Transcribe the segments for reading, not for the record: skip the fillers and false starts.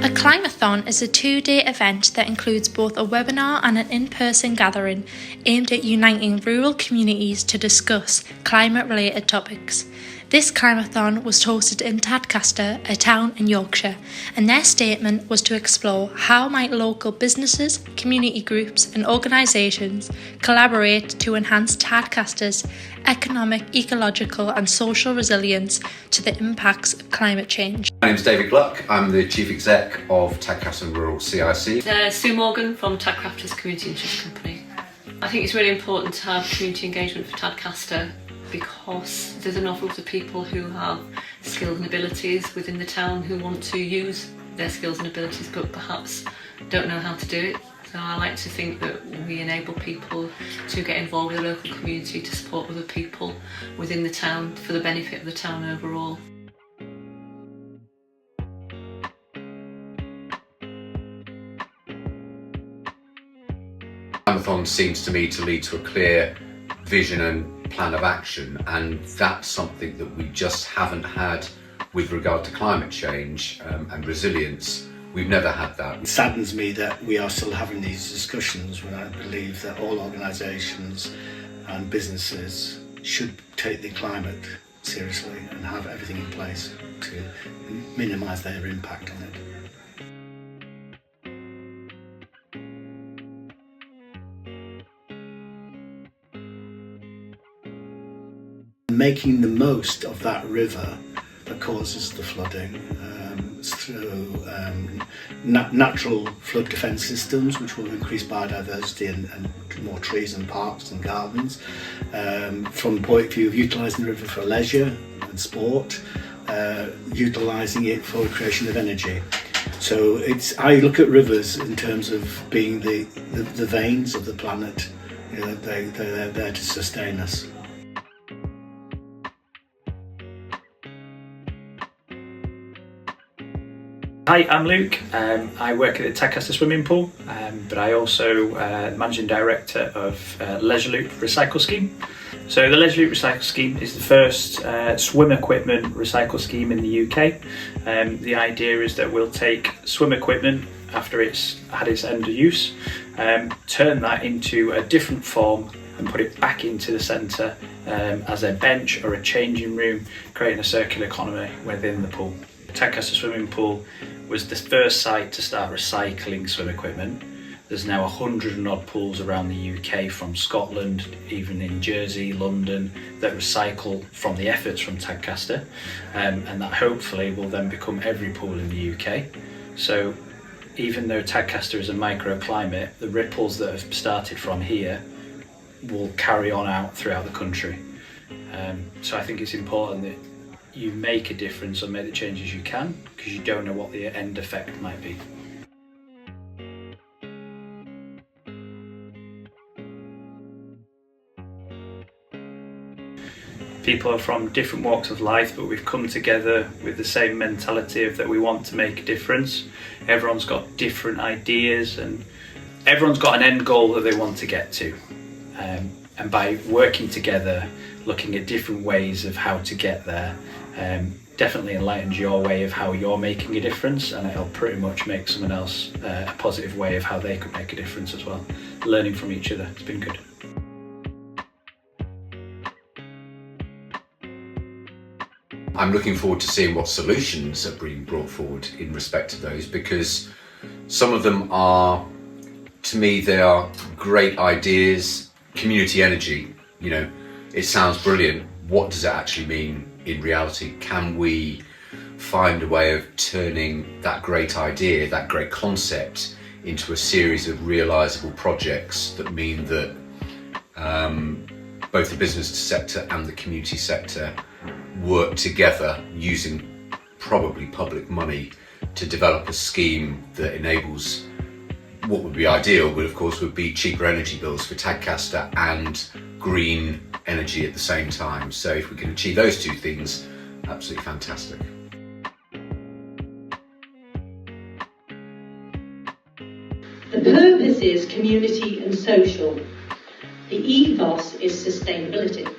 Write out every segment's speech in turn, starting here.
A Climathon is a 2-day event that includes both a webinar and an in-person gathering aimed at uniting rural communities to discuss climate-related topics. This Climathon was hosted in Tadcaster, a town in Yorkshire, and their statement was to explore how might local businesses, community groups and organisations collaborate to enhance Tadcasters' economic, ecological and social resilience to the impacts of climate change. My name is David Gluck. I'm the Chief Exec of Tadcrafters Rural CIC. Sue Morgan from Tadcrafters Community Interest Company. I think it's really important to have community engagement for Tadcaster because there's an awful lot of people who have skills and abilities within the town who want to use their skills and abilities but perhaps don't know how to do it. So I like to think that we enable people to get involved with the local community to support other people within the town for the benefit of the town overall. Climathon seems to me to lead to a clear vision and plan of action, and that's something that we just haven't had with regard to climate change and resilience. We've never had that. It saddens me that we are still having these discussions when I believe that all organisations and businesses should take the climate seriously and have everything in place to minimise their impact on it. Making the most of that river that causes the flooding through natural flood defence systems, which will increase biodiversity and more trees and parks and gardens. From the point of view of utilising the river for leisure and sport, utilising it for the creation of energy. So I look at rivers in terms of being the veins of the planet. You know, they're there to sustain us. Hi, I'm Luke. I work at the Tadcaster swimming pool, but I also Managing Director of Leisure Loop Recycle Scheme. So the Leisure Loop Recycle Scheme is the first swim equipment recycle scheme in the UK. The idea is that we'll take swim equipment after it's had its end of use, turn that into a different form and put it back into the centre as a bench or a changing room, creating a circular economy within the pool. Tadcaster swimming pool was the first site to start recycling swim equipment. There's now 100 and odd pools around the UK, from Scotland, even in Jersey, London, that recycle from the efforts from Tadcaster, and that hopefully will then become every pool in the UK. So even though Tadcaster is a microclimate, the ripples that have started from here will carry on out throughout the country. So I think it's important that you make a difference or make the changes you can, because you don't know what the end effect might be. People are from different walks of life, but we've come together with the same mentality of that we want to make a difference. Everyone's got different ideas and everyone's got an end goal that they want to get to. And by working together, looking at different ways of how to get there, definitely enlightens your way of how you're making a difference, and it'll pretty much make someone else a positive way of how they could make a difference as well. Learning from each other, it's been good. I'm looking forward to seeing what solutions are being brought forward in respect to those, because some of them are, to me, they are great ideas. Community energy, you know, it sounds brilliant. What does it actually mean in reality? Can we find a way of turning that great idea, that great concept, into a series of realisable projects that mean that both the business sector and the community sector work together using probably public money to develop a scheme that enables what would be ideal, but of course would be cheaper energy bills for Tadcaster and green energy at the same time. So if we can achieve those two things, absolutely fantastic. The purpose is community and social. The ethos is sustainability.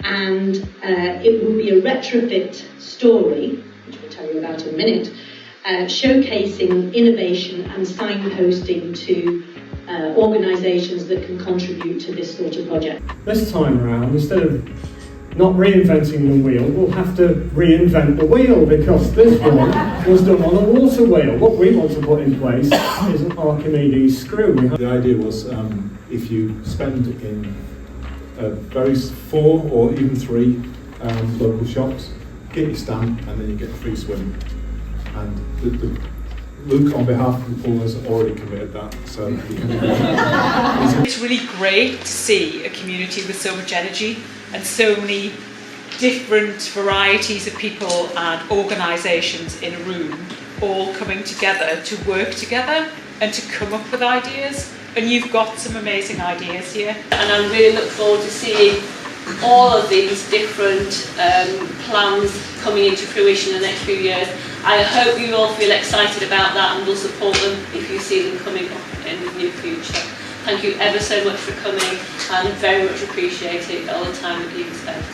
And it will be a retrofit story, which we'll tell you about in a minute, showcasing innovation and signposting to organisations that can contribute to this sort of project. This time around, instead of not reinventing the wheel, we'll have to reinvent the wheel, because this one was done on a water wheel. What we want to put in place is an Archimedes screw. The idea was if you spend in very 4 or even 3 local shops, get your stamp and then you get a free swim. And Luke, on behalf of the pool, has already committed that, so you can It's really great to see a community with so much energy and so many different varieties of people and organisations in a room all coming together to work together and to come up with ideas. And you've got some amazing ideas here. And I really look forward to seeing all of these different plans coming into fruition in the next few years. I hope you all feel excited about that and will support them if you see them coming up in the near future. Thank you ever so much for coming, and very much appreciate it all the time that you've spent.